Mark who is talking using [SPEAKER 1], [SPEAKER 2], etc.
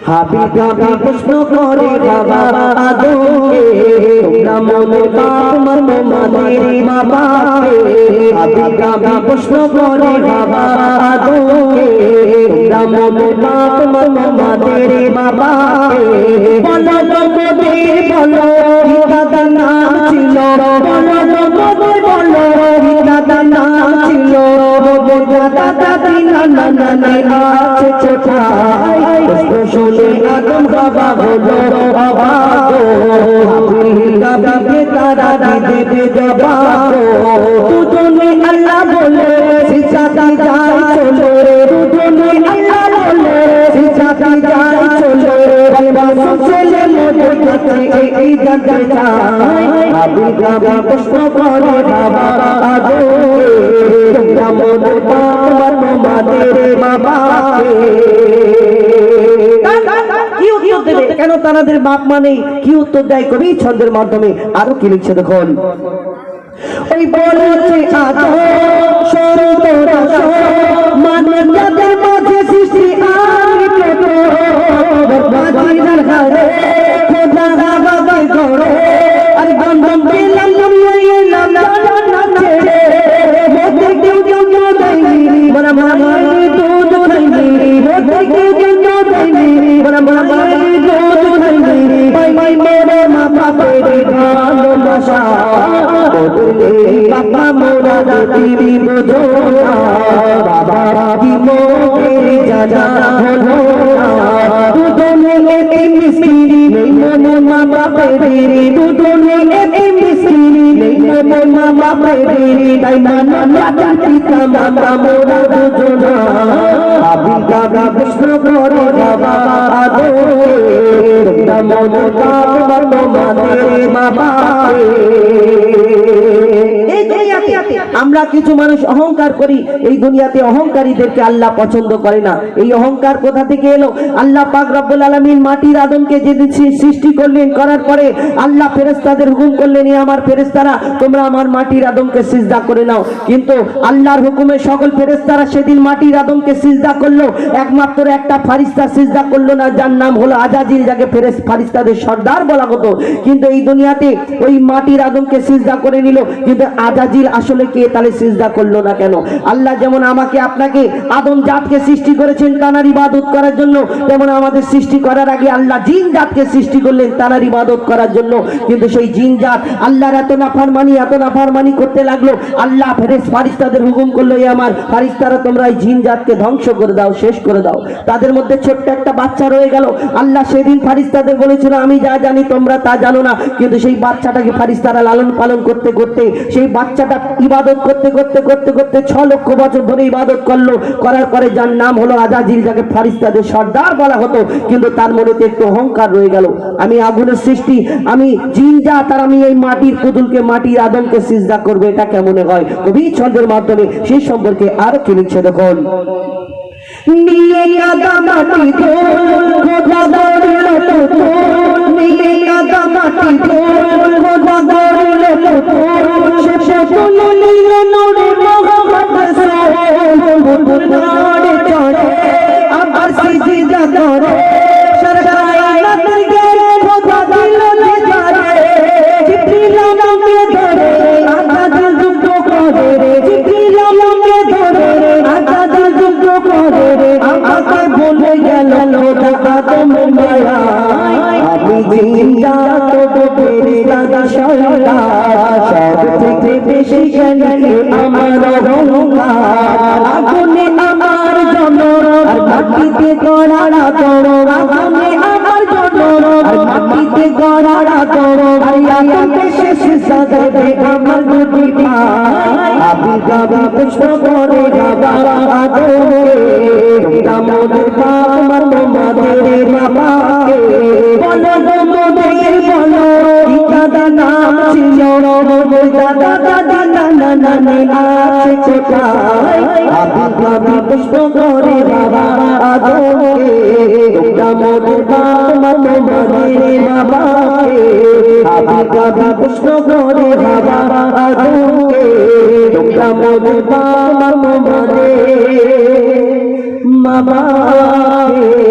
[SPEAKER 1] হাবিব প্রশ্ন করে বাবা আদমকে, তোমরা মনের বাপ মাদের মা বাপকে। হাবিব প্রশ্ন করে বাবা আদমকে, তোমরা মনের বাপ মাদের মা বাপকে। বলো তোমাদের বলো দাদা নাম ছিল, বলো তোমাদের বলো দাদা নাম ছিল, দাদা দিনা নানা আছে ছোটাই। শুনে আদম বাবা হলো অবাক, হাবিবকে তারা দিতে জবাব। দুজনে আল্লাহ বলে সিজদা যায় চলে, দুজনে আল্লাহ বলে সিজদা যায় চলে। ছেলে মোদের কাছে এই জানতে চাই, হাবিব প্রশ্ন করে বাবা আদমকে, তোমরা মনের বাপ মাদের মা বাপকে। কেন তাদের বাপ মানে কি উত্তর দেয় কবি ছন্দের মাধ্যমে? আরো কি লিখছে দেখুন। ওই বলেছে আদম মানব জাতির মাঝে সৃষ্টি আমি বাজিরার ঘরে খোদা বাবা গড়ে, আর গন্ধম পেলাম দুনিয়ায় নাম ছেড়ে বলতে কেউ কেউ দেয়নি বলা মামাই দুধ দেয়নি, বলতে কেউ কেউ দেয়নি বলা মামাই দুধ দেয়নি। মাই মোরে মা বাপের ভালোবাসা বদলে বাবা মোরা দিবি বোঝো না, বাবা কি মোদের জানা হলো না। দুজনে এই মিস্ত্রি নেই মনে মা বাপের, দুজনে এই মিস্ত্রি নেই মনে মা বাপের, তাই নানা পিতা মাতা মোরা বুঝো না। হাবিব প্রশ্ন করে বাবা আদমকে, তোমরা মনের বাপ মাদের মা বাপকে। আমরা কিছু মানুষ অহংকার করি, এই দুনিয়াতে অহংকারীদেরকে আল্লাহ পছন্দ করে না। এই অহংকার কোথা থেকে এলো? আল্লাহ পাক রব্বুল আলামিন মাটির আদমকে যেদিন সৃষ্টি করলেন, করার পরে আল্লাহ ফেরেশতাদের হুকুম করলেন, আমার ফেরেশতারা তোমরা আমার মাটির আদমকে সিজদা করে নাও। কিন্তু আল্লাহর হুকুমে সকল ফেরেশতারা সেদিন মাটির আদমকে সিজদা করলো, একমাত্র একটা ফারিস্তা সিজদা করলো না, যার নাম হলো আজাজিল, যাকে ফারিস্তাদের সর্দার বলা হতো। কিন্তু এই দুনিয়াতে ওই মাটির আদমকে সিজদা করে নিল, কিন্তু আজাজিল আসলে কে? তাহলে সিজদা করলো না কেন? আল্লাহ যেমন আমাকে আপনাকে আদম জাতকে সৃষ্টি করেছেন তানার ইবাদত করার জন্য, তেমন আমাদের সৃষ্টি করার আগে আল্লাহ জিন জাতকে সৃষ্টি করলেন তানার ইবাদত করার জন্য। কিন্তু সেই জিন জাত আল্লাহর এত নাফরমানি করতে লাগলো, আল্লাহ ফারিস্তাদের হুকুম করলো, এই আমার ফারিস্তারা তোমরা এই জিন জাতকে ধ্বংস করে দাও, শেষ করে দাও। তাদের মধ্যে ছোট্ট একটা বাচ্চা রয়ে গেল। আল্লাহ সেদিন ফারিস্তাদের বলেছিল, আমি যা জানি তোমরা তা জানো না। কিন্তু সেই বাচ্চাটাকে ফারিস্তারা লালন পালন করতে করতে, সেই বাচ্চাটা ইবাদত করতে করতে করতে করতে 6 লক্ষ বছর ধরে ইবাদত করলো, করার পরে যার নাম হলো আজাজিল, যাকে ফারিস্তাদের সর্দার বলা হতো। কিন্তু তার মনে একটু অহংকার রয়ে গেল, আমি আগুনের সৃষ্টি, আমি জিন জাত, আর আমি এই মাটির পুতুলকে, মাটির আদমকে সিজদা করবো, এটা কেমনে হয়? কবি ছন্দের মাধ্যমে সেই সম্পর্কে আর কি লিখছে দেখুন। নিয়ে কাদা মাটি ধোল খোদা গড়লো পুতুল, নিয়ে কাদা মাটি ধোল খোদা গড়লো পুতুল, সে পুতুল নিয়ে নড়ে মোহাম্মদ রাসূল, পুতুল নড়ে চড়ে আবার সিজদা করে, সরকার নজর গেলে খোদা দিল নিজারে, জিবরিল আমাকে ধরে আজাদিল যুদ্ধ করে, জিবরিল আমাকে ধরে আজাদিল যুদ্ধ করে, আমাকে ভুলে গেল খোদা আদমের মায়া, আমি জিন্দা তো ফেরেশতা সর্দার, সব থেকে বেশি জ্ঞানী আমার অহংকার, আগুনে আমার জনর আর মাটিতে গড়াড়া করো, আগুনে আমার জনর আর মাটিতে গড়াড়া করো, আয়াতকে শেষ সাজাতে আমার দুটি পায়, আমি গাবা প্রশ্ন করে গাবা আদমকে, তোমরা মোদের বাপ মাদের মা বাপকে। বলো মোদের বলো দাদা নাম ছিল, দাদা দাদা নানা নানি আছে কোথায়? আমি প্রশ্ন করে বাবা আদমকে, তোমরা মোদের বাপ মাদের মা বাপকে। আমি প্রশ্ন করে বাবা আদমকে, তোমরা মোদের বাপ মাদের মা বাপকে।